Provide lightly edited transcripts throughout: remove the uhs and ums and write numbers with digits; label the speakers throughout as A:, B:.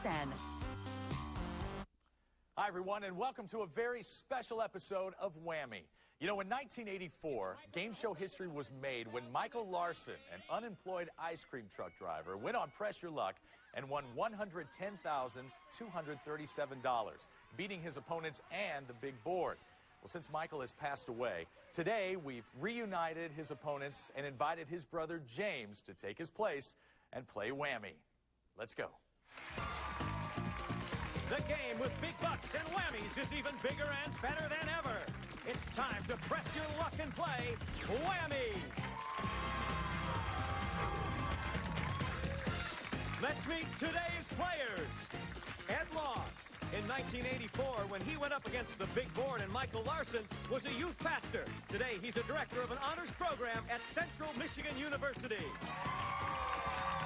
A: Larson.
B: Hi, everyone, and welcome to a very special episode of Whammy. You know, in 1984, game show history was made when Michael Larson, an unemployed ice cream truck driver, went on Press Your Luck and won $110,237, beating his opponents and the big board. Well, since Michael has passed away, today we've reunited his opponents and invited his brother James to take his place and play Whammy. Let's go.
C: The game with big bucks and whammies is even bigger and better than ever. It's time to press your luck and play Whammy. Let's meet today's players. Ed Long. In 1984, when he went up against the big board and Michael Larson was a youth pastor. Today, he's a director of an honors program at Central Michigan University.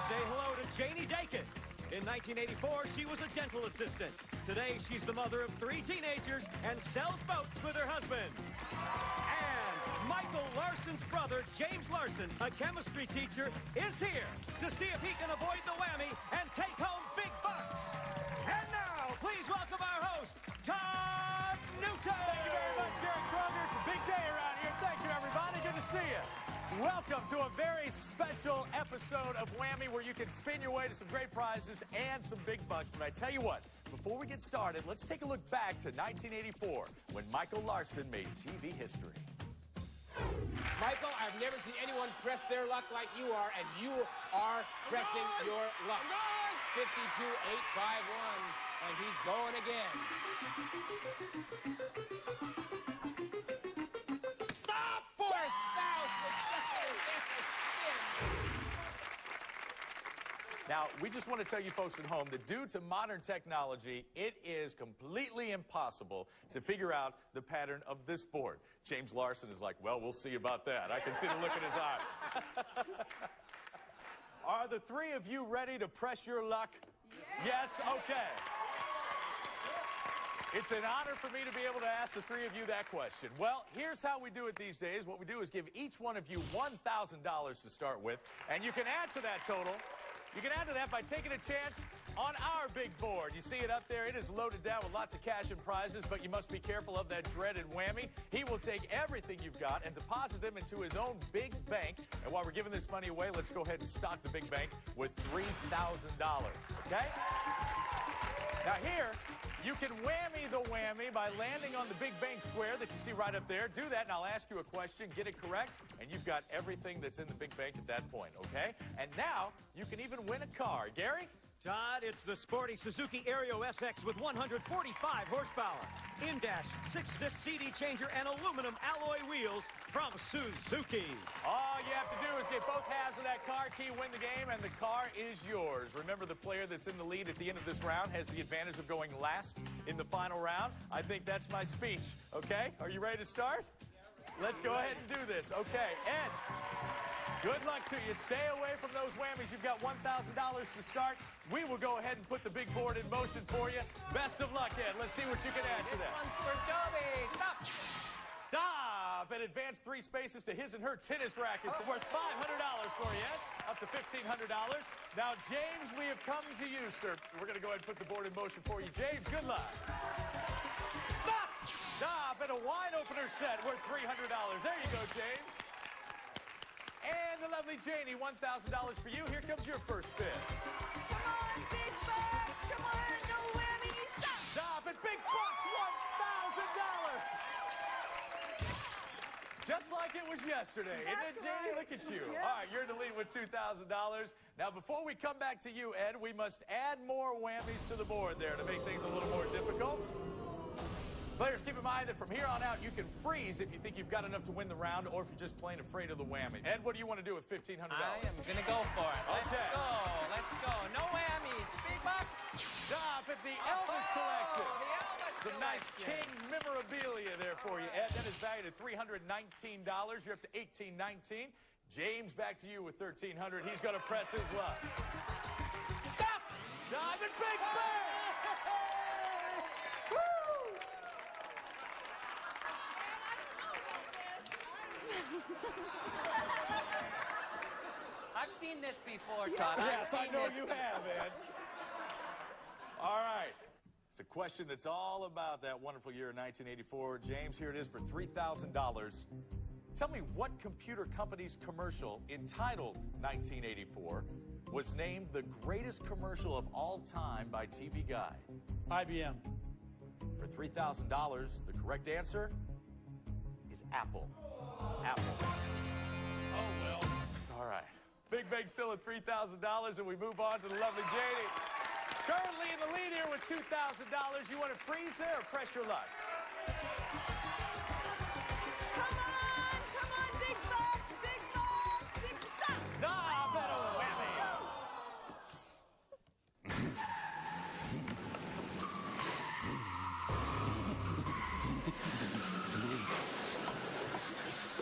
C: Say hello to Janie Dakin. In 1984, she was a dental assistant. Today, she's the mother of 3 teenagers and sells boats with her husband. And Michael Larson's brother, James Larson, a chemistry teacher, is here to see if he can avoid the whammy and take home big bucks. And now, please welcome our host, Todd Newton.
B: Thank you very much, Gary Kroger. It's a big day around here. Thank you, everybody. Good to see you. Welcome to a very special episode of Whammy where you can spin your way to some great prizes and some big bucks. But I tell you what, before we get started, let's take a look back to 1984 when Michael Larson made TV history.
D: Michael, I've never seen anyone press their luck like you are, and you are pressing your luck. 52-851, and he's going again. Stop! 4,000!
B: Now, we just want to tell you folks at home that due to modern technology, it is completely impossible to figure out the pattern of this board. James Larson is like, well, we'll see about that. I can see the look in his eye. Are the 3 of you ready to press your luck? Yes? Okay. It's an honor for me to be able to ask the 3 of you that question. Well, here's how we do it these days. What we do is give each one of you $1,000 to start with, and you can add to that total. You can add to that by taking a chance on our big board. You see it up there. It is loaded down with lots of cash and prizes, but you must be careful of that dreaded whammy. He will take everything you've got and deposit them into his own big bank. And while we're giving this money away, let's go ahead and stock the big bank with $3,000, okay? Now here, you can whammy the whammy by landing on the big bank square that you see right up there. Do that, and I'll ask you a question. Get it correct, and you've got everything that's in the big bank at that point, okay? And now, you can even win a car. Gary?
C: Todd, it's the sporty Suzuki Aereo SX with 145 horsepower, in-dash, 6-disc CD changer, and aluminum alloy wheels from Suzuki.
B: All you have to do is get both halves of that car key, win the game, and the car is yours. Remember, the player that's in the lead at the end of this round has the advantage of going last in the final round. I think that's my speech, okay? Are you ready to start? Let's go ahead and do this. Okay, Ed, good luck to you. Stay away from those whammies. You've got $1,000 to start. We will go ahead and put the big board in motion for you. Best of luck, Ed. Let's see what you can add to that.
D: This one's for Toby. Stop!
B: Stop! And advance 3 spaces to his and her tennis rackets. Worth $500 for you, Ed. Up to $1,500. Now, James, we have come to you, sir. We're going to go ahead and put the board in motion for you. James, good luck.
D: Stop!
B: Stop! And a wine opener set worth $300. There you go, James. And the lovely Janie, $1,000 for you. Here comes your first spin.
E: Come on, big bucks! Come on, no whammy! Stop!
B: Stop! And big bucks, $1,000! Just like it was yesterday. Isn't it, Janie? Look at you.
E: Yeah.
B: All right, you're in the lead with $2,000. Now, before we come back to you, Ed, we must add more whammies to the board there to make things a little more difficult. Players, keep in mind that from here on out, you can freeze if you think you've got enough to win the round or if you're just plain afraid of the whammy. Ed, what do you want to do with $1,500?
D: I am going to go for it. Let's go. Let's go. No whammies. Big bucks.
B: Stop at the Elvis collection.
D: The Elvis
B: Some nice
D: collection.
B: King memorabilia there for you, Ed. That is valued at $319. You're up to $1,819. James, back to you with $1,300. He's going to press his luck.
D: Stop!
B: Stop and big bang!
D: I've seen this before, Todd.
B: Yes,
D: I've
B: I
D: seen
B: know
D: this
B: you
D: before.
B: have, Ed. It's a question that's all about that wonderful year of 1984. James, here it is for $3,000. Tell me what computer company's commercial entitled 1984 was named the greatest commercial of all time by TV Guide.
A: IBM.
B: For $3,000, the correct answer is Apple. Apple. Oh, well. It's all right. Big Bang still at $3,000, and we move on to the lovely Janie. Currently in the lead here with $2,000. You want to freeze there or press your luck?
E: Come on, big bucks, big stop.
B: Stop at a whammy.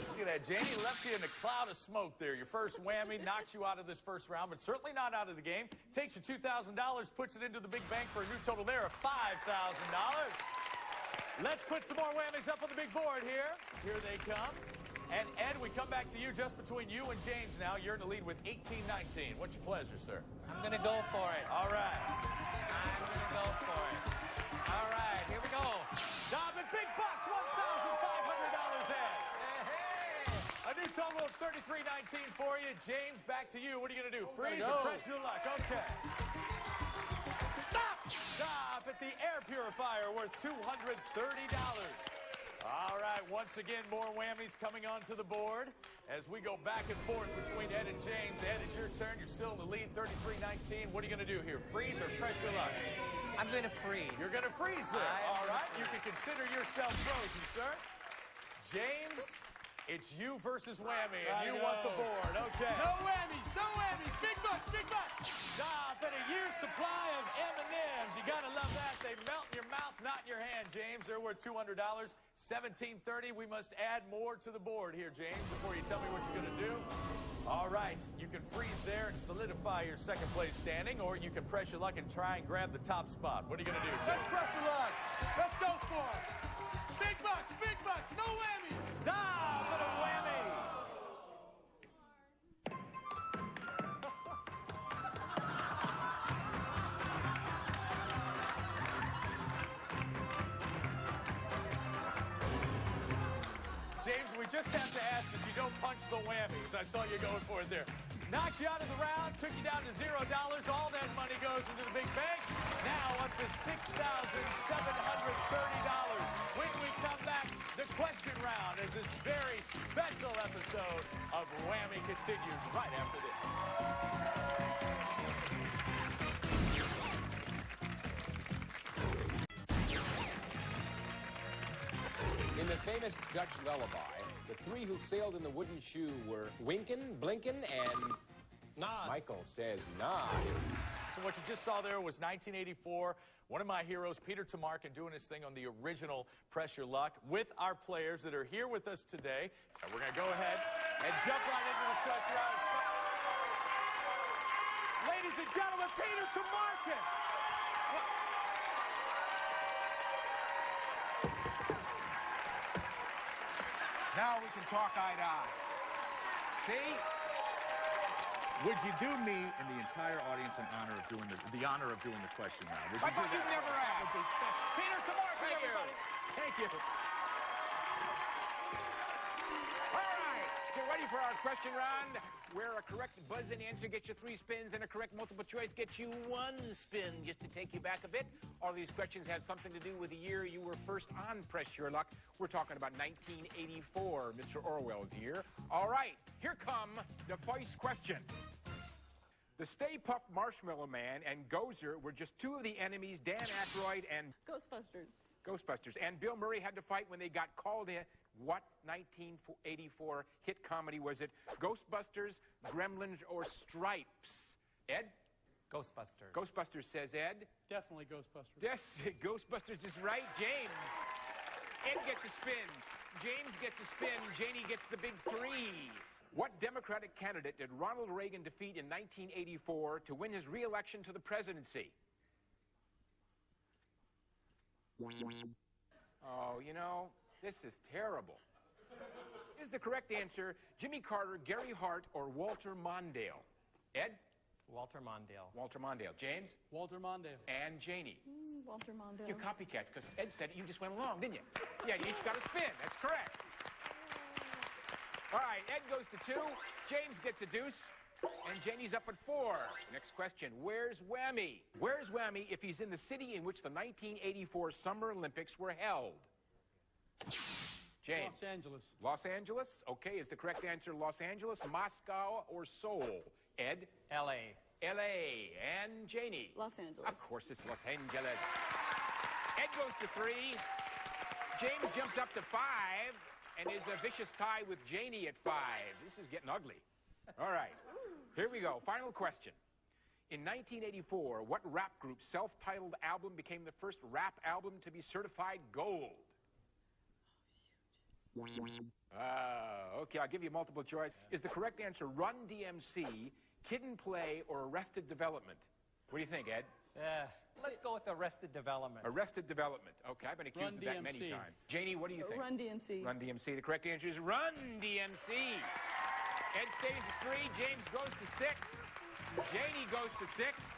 B: Look at that. Janie left you in a cloud of smoke there. Your first whammy knocks you out of this first round, but certainly not out of the game. Takes you $2,000, puts it into the big bank for a new total there of $5,000. Let's put some more whammies up on the big board here. Here they come. And Ed, we come back to you just between you and James now. You're in the lead with 18-19. What's your pleasure, sir?
F: I'm going to go for it.
B: All right.
F: I'm going to go for it. All right, here we go.
B: Stop it. Big bucks, $1,500, Ed. A new total of $33.19 for you. James, back to you. What are you going to do? Freeze or press your luck? Okay. Stop at the air purifier worth $230. All right, once again, more whammies coming onto the board as we go back and forth between Ed and James. Ed, it's your turn. You're still in the lead, 33-19. What are you going to do here? Freeze or press your luck?
F: I'm going to freeze.
B: You're going to freeze there. All right, you can consider yourself frozen, sir. James, it's you versus Whammy, and you want the board. Okay.
A: No whammies, big bucks.
B: Stop at a year's supply of M&Ms. You gotta love that. They melt in your mouth, not in your hand, James. They're worth $200. $1,730. We must add more to the board here, James, before you tell me what you're gonna do. All right, you can freeze there and solidify your second place standing, or you can press your luck and try and grab the top spot. What are you gonna do, James?
A: Let's press the luck. Let's go for it. Big bucks, no whammies.
B: Stop at a whammy. James, we just have to ask that you don't punch the whammies. I saw you going for it there. Knocked you out of the round, took you down to $0. All that money goes into the big bank. Now up to $6,730. When we come back, the question round as this very special episode of Whammy continues right after this.
D: In the famous Dutch lullaby, the three who sailed in the wooden shoe were Winkin, Blinkin, and
F: Nod.
D: Michael says nod.
B: So what you just saw there was 1984. One of my heroes, Peter Tamarkin, doing his thing on the original Press Your Luck with our players that are here with us today. And we're going to go ahead and jump right into this Press Your Luck. Ladies and gentlemen, Peter Tamarkin.
G: Now we can talk eye to eye. See?
H: Would you do me and the entire audience an honor of doing the honor of doing the question round? Would you
G: I thought
H: do
G: you'd
H: that?
G: never asked.
B: Peter Tamarkin,
G: Thank you.
B: everybody. Thank you.
G: All right, get ready for our question round, where a correct buzz-in answer gets you 3 spins and a correct multiple choice gets you 1 spin. Just to take you back a bit, all these questions have something to do with the year you were first on Press Your Luck. We're talking about 1984, Mr. Orwell's year. All right, here come the first question. The Stay Puft Marshmallow Man and Gozer were just 2 of the enemies Dan Aykroyd and
E: Ghostbusters.
G: And Bill Murray had to fight when they got called in. What 1984 hit comedy was it? Ghostbusters, Gremlins, or Stripes? Ed?
F: Ghostbusters.
G: Ghostbusters, says Ed.
A: Definitely Ghostbusters.
G: Yes, Ghostbusters is right. James. Ed gets a spin. James gets a spin. Janie gets the big 3. What Democratic candidate did Ronald Reagan defeat in 1984 to win his re-election to the presidency? Oh, you know, this is terrible. Is the correct answer Jimmy Carter, Gary Hart, or Walter Mondale? Ed?
F: Walter Mondale.
G: Walter Mondale. James?
A: Walter Mondale.
G: And Janie?
E: Walter Mondale.
G: You copycats, because Ed said it, you just went along, didn't you? Yeah, you each got a spin. That's correct. All right, Ed goes to 2. James gets a deuce. And Janie's up at 4. Next question. Where's Whammy? Where's Whammy if he's in the city in which the 1984 Summer Olympics were held? James.
A: Los Angeles.
G: Los Angeles? Okay, is the correct answer Los Angeles, Moscow, or Seoul? Ed?
F: L.A.
G: L.A. And Janie?
E: Los Angeles.
G: Of course, it's Los Angeles. Ed goes to 3. James jumps up to 5 and is a vicious tie with Janie at 5. This is getting ugly. All right, here we go. Final question. In 1984, what rap group's self-titled album became the first rap album to be certified gold? Okay, I'll give you multiple choice. Is the correct answer Run DMC, Kid and Play, or Arrested Development? What do you think, Ed?
F: Let's go with Arrested Development.
G: Arrested Development. Okay, I've been accused of that many times. Janie, what do you think?
E: Run DMC.
G: Run DMC. The correct answer is Run DMC. Ed stays at 3. James goes to 6. Janie goes to 6.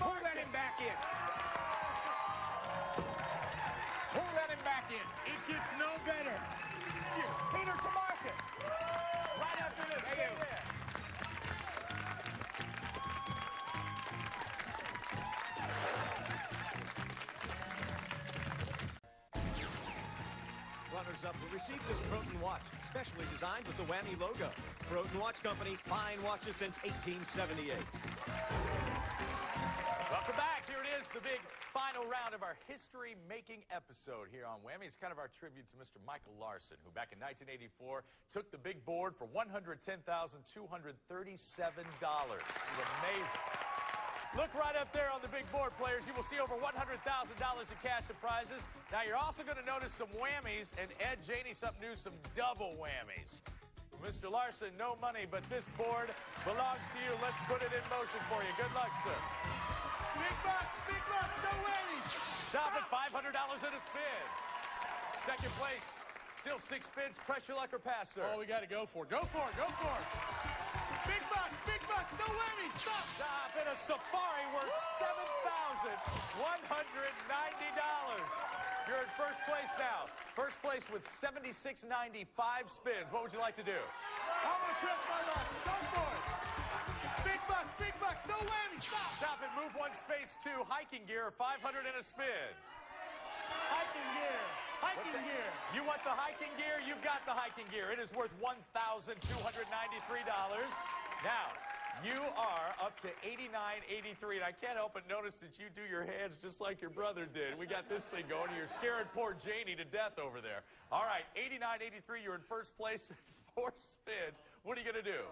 G: Who let him back in? Who let him back in?
A: It gets no better. Peter to market.
B: Right after this.
G: Thank you.
C: Runners-up will receive this Croton watch, specially designed with the Whammy logo. Croton Watch Company, fine watches since 1878.
B: Welcome back. Here it is, the big final round of our history-making episode here on Whammy. It's kind of our tribute to Mr. Michael Larson, who back in 1984 took the big board for $110,237. It was amazing. Look right up there on the big board, players. You will see over $100,000 in cash and prizes. Now, you're also going to notice some whammies, and Ed, Janie, something new, some double whammies. Mr. Larson, no money, but this board belongs to you. Let's put it in motion for you. Good luck, sir.
A: Big bucks, no whammies.
B: Stop at $500 in a spin. Second place, still 6 spins. Pressure luck or pass, sir.
A: Oh, we got to go for it. Go for it. Go for it. Big bucks, no whammies. Stop.
B: Stop at a safari worth $7,190. You're in first place now. First place with 76.95 spins. What would you like to do?
A: I'm going to press my luck. Go for it. Big bucks, no whammies. Stop.
B: Stop and move 1 space to hiking gear, 500 in a spin.
A: Hiking gear.
B: What's that?
A: Gear.
B: You want the hiking gear? You've got the hiking gear. It is worth $1,293. Now, you are up to $89.83, and I can't help but notice that you do your hands just like your brother did. We got this thing going. You're scaring poor Janie to death over there. All right, $89.83. You're in first place. 4 spins. What are you going to do?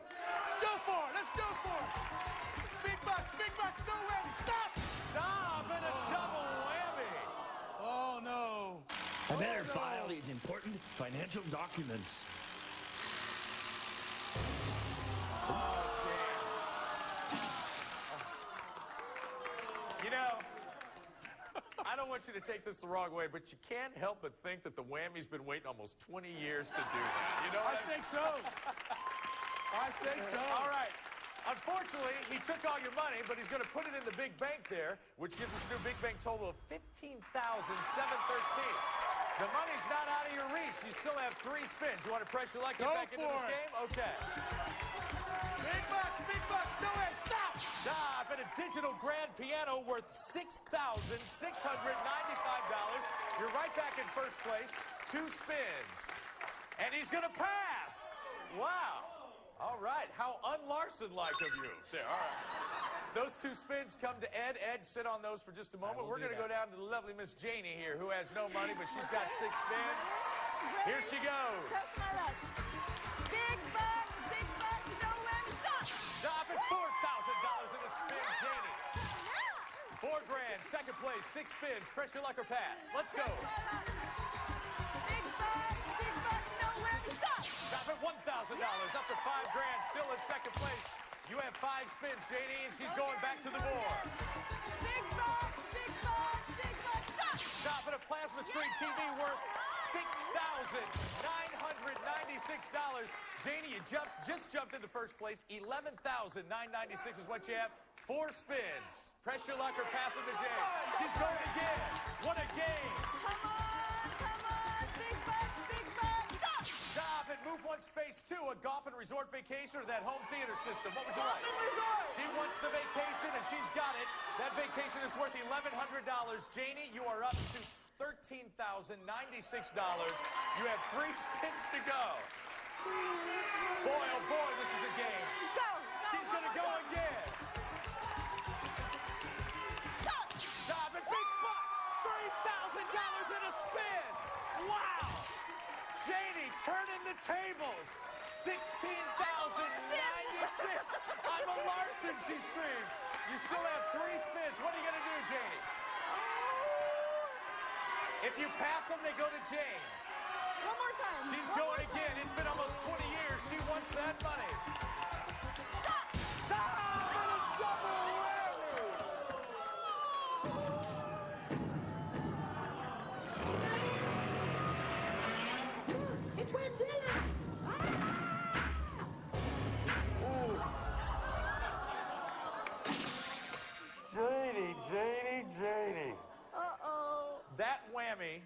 A: Go for it. Let's go for it. Big bucks, no whammies. Stop.
B: Stop and a double whammy.
A: Oh, no.
I: I better file these important financial documents.
B: You know, I don't want you to take this the wrong way, but you can't help but think that the Whammy's been waiting almost 20 years to do that. You know what
A: I think so. I think so.
B: All right. Unfortunately, he took all your money, but he's going to put it in the big bank there, which gives us a new big bank total of $15,713. The money's not out of your reach. You still have 3 spins. You want to press your luck, get back into this game? Okay.
A: Big bucks, no way. Stop.
B: Stop at a digital grand piano worth $6,695. You're right back in first place. 2 spins. And he's going to pass. Wow. All right. How un-Larson-like of you. There, all right. Those 2 spins come to Ed. Ed, sit on those for just a moment. We're going to go down to the lovely Miss Janie here, who has no money, but she's got 6 spins. Here she goes.
E: Press my luck. Big bucks, no whammies. Stop.
B: Stop at $4,000 in a spin, Janie. $4 grand, second place, 6 spins. Press your luck or pass. Let's go.
E: Big bucks, no whammies. Stop.
B: Stop at $1,000, up to $5 grand, still in second place. You have 5 spins, Janie, and she's going back to the board.
E: Big bucks, stop.
B: Stop at a plasma screen TV worth $6,996. Janie, you just jumped into first place. $11,996 is what you have. 4 spins. Press your luck or pass it to Janie. She's She's going again. What a game.
E: Come on, big bucks, stop!
B: Stop it. Move one space to a golf and resort vacation or that home theater system. What would you
E: Golf
B: like?
E: and resort.
B: She wants the vacation, and she's got it. That vacation is worth $1,100. Janie, you are up to $13,096. You have 3 spins to go. Boy, oh boy, this is a game.
E: Go!
B: She's going to go again. Stop it. Big bucks. $3,000 in a spin. Wow. Janie turning the tables. $16,096. I'm a Larson, she screams. You still have 3 spins. What are you going to do, Janie? If you pass them, they go to James.
E: One more time.
B: She's
E: One
B: going
E: more
B: again.
E: time.
B: It's been almost 20 years. She wants that money.
E: Stop!
B: Stop! And a double whammy!
J: It's Godzilla!
B: Janie.
E: Uh-oh.
B: That whammy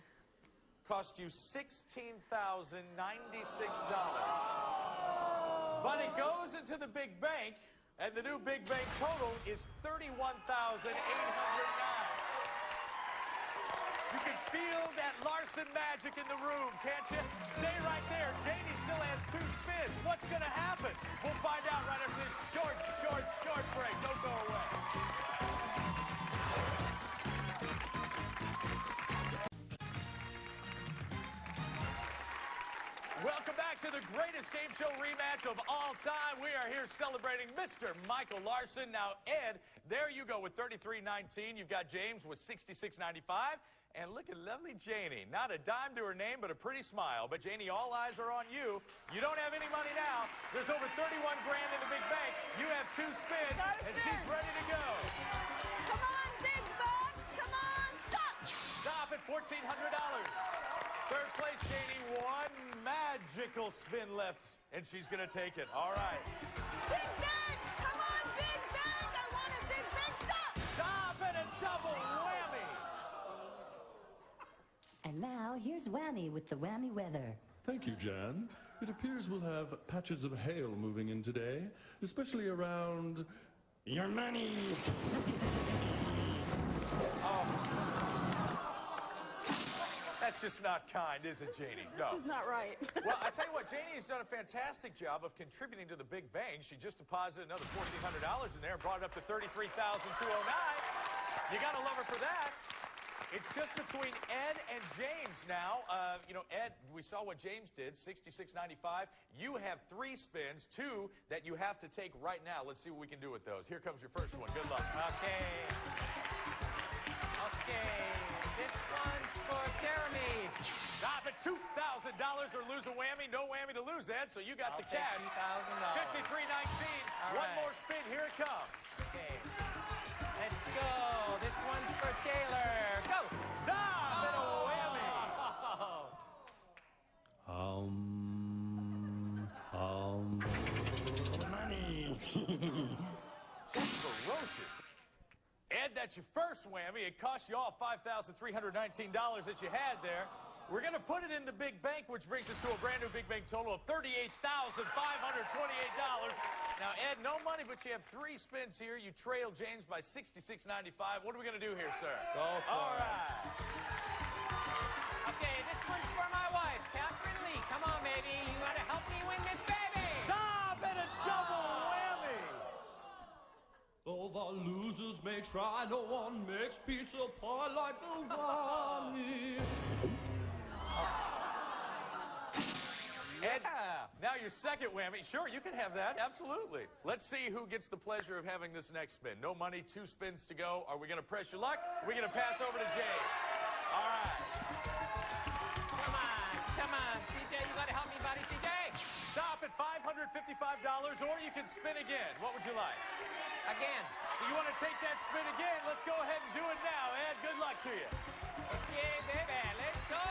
B: cost you $16,096. But it goes into the big bank, and the new big bank total is $31,809. You can feel that Larson magic in the room, can't you? Stay right there. Janie still has 2 spins. What's going to happen? We'll find out right after this short break. Don't go away. Welcome back to the greatest game show rematch of all time. We are here celebrating Mr. Michael Larson. Now, Ed, there you go with 33.19. You've got James with 66.95. And look at lovely Janie. Not a dime to her name, but a pretty smile. But Janie, all eyes are on you. You don't have any money now. There's over 31 grand in the big bank. You have 2 spins, and she's ready to go.
E: Come on, big bucks. Come on, stop!
B: Stop at $1,400. Third place, Janie. 1 magical spin left, and she's going to take it. All right.
E: Big bank! Come on, big bank! I want a big bank! Stop!
B: Stop and a double whammy.
J: And now, here's Whammy with the Whammy weather.
K: Thank you, Jan. It appears we'll have patches of hail moving in today, especially around your money.
B: That's just not kind, is it, Janie? No.
E: This is not right.
B: Well, I tell you what, Janie has done a fantastic job of contributing to the big bank. She just deposited another $1,400 in there and brought it up to $33,209. You got to love her for that. It's just between Ed and James now. Ed, we saw what James did, 66.95. You have 3 spins, 2 that you have to take right now. Let's see what we can do with those. Here comes your first one. Good luck.
F: Okay. This one's for Jeremy.
B: Stop at $2,000 or lose a whammy. No whammy to lose, Ed, so you got the cash.
F: $2,000.
B: 53.19. One more spin. Here it comes.
F: Okay. Let's go. This one's for Taylor. Go.
B: Stop and a whammy.
K: Money.
B: Just ferocious. Ed, that's your first whammy. It cost you all $5,319 that you had there. We're going to put it in the big bank, which brings us to a brand new big bank total of $38,528. Now, Ed, no money, but you have 3 spins here. You trail James by $66.95. What are we going to do here, sir?
F: Go for
B: all
F: it.
B: right.
F: Okay, this one's for my wife, Catherine Lee. Come on, baby. You got to help me win this baby.
B: Stop and a double whammy.
K: Though the losers may try, no one makes pizza pie like the Whammy.
B: Ed, now your second whammy. Sure, you can have that. Absolutely. Let's see who gets the pleasure of having this next spin. No money, 2 spins to go. Are we going to press your luck? Are we going to pass over to Jay? All right.
F: Come on. CJ, you got to help me, buddy. CJ.
B: Stop at $555, or you can spin again. What would you like?
F: Again.
B: So you want to take that spin again? Let's go ahead and do it now, Ed. Good luck to you.
F: Okay, baby. Let's go.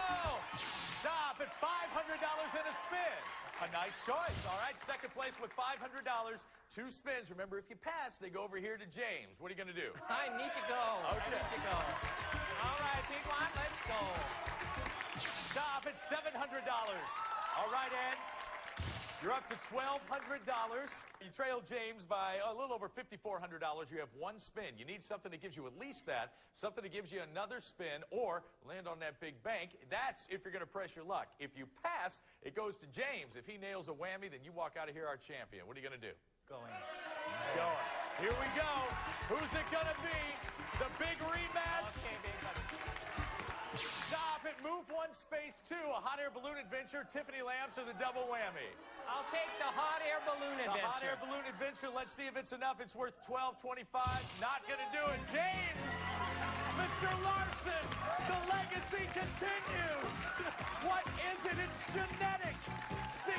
B: Stop at $500 in a spin. A nice choice. All right, second place with $500, 2 spins. Remember, if you pass, they go over here to James. What are you going to do?
F: I need to go.
B: Okay.
F: I need to go.
B: off at $700. All right, Ed. You're up to $1,200. You trail James by a little over $5,400. You have one spin. You need something that gives you at least that, something that gives you another spin, or land on that big bank. That's if you're going to press your luck. If you pass, it goes to James. If he nails a whammy, then you walk out of here our champion. What are you going to do?
C: Going.
B: He's going. Here we go. Who's it going to be? The big rematch?
F: Okay, big buddy.
B: Stop it. Move one space, two. A hot air balloon adventure, Tiffany lamps, or the double whammy?
F: I'll take the hot air balloon adventure.
B: The hot air balloon adventure. Let's see if it's enough. It's worth $12.25. Not going to do it. James, Mr. Larson, the legacy continues. What is it? It's genetic. $6,695.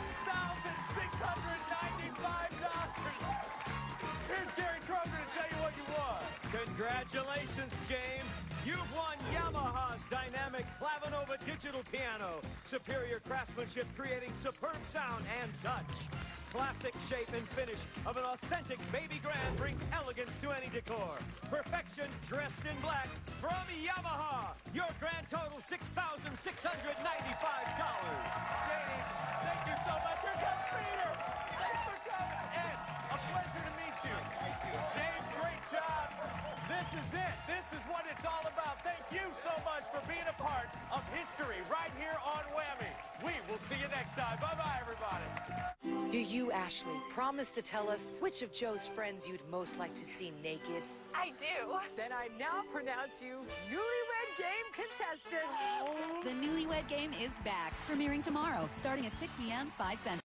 B: Here's Gary Kroger to tell you what you won.
C: Congratulations, James. You've won Yamaha's dynamic Clavinova digital piano. Superior craftsmanship creating superb sound and touch. Classic shape and finish of an authentic baby grand brings elegance to any decor. Perfection dressed in black from Yamaha. Your grand total, $6,695.
B: Janie, thank you so much. Here comes Peter. Thanks for coming. Ed, a pleasure to meet you. James, great job. This is it. This is what it's all about. Thank you so much for being a part of history right here on Whammy. We will see you next time. Bye-bye, everybody.
L: Do you, Ashley, promise to tell us which of Joe's friends you'd most like to see naked?
E: I do.
L: Then I now pronounce you Newlywed Game contestants.
M: The Newlywed Game is back, premiering tomorrow, starting at 6 p.m., 5 Central.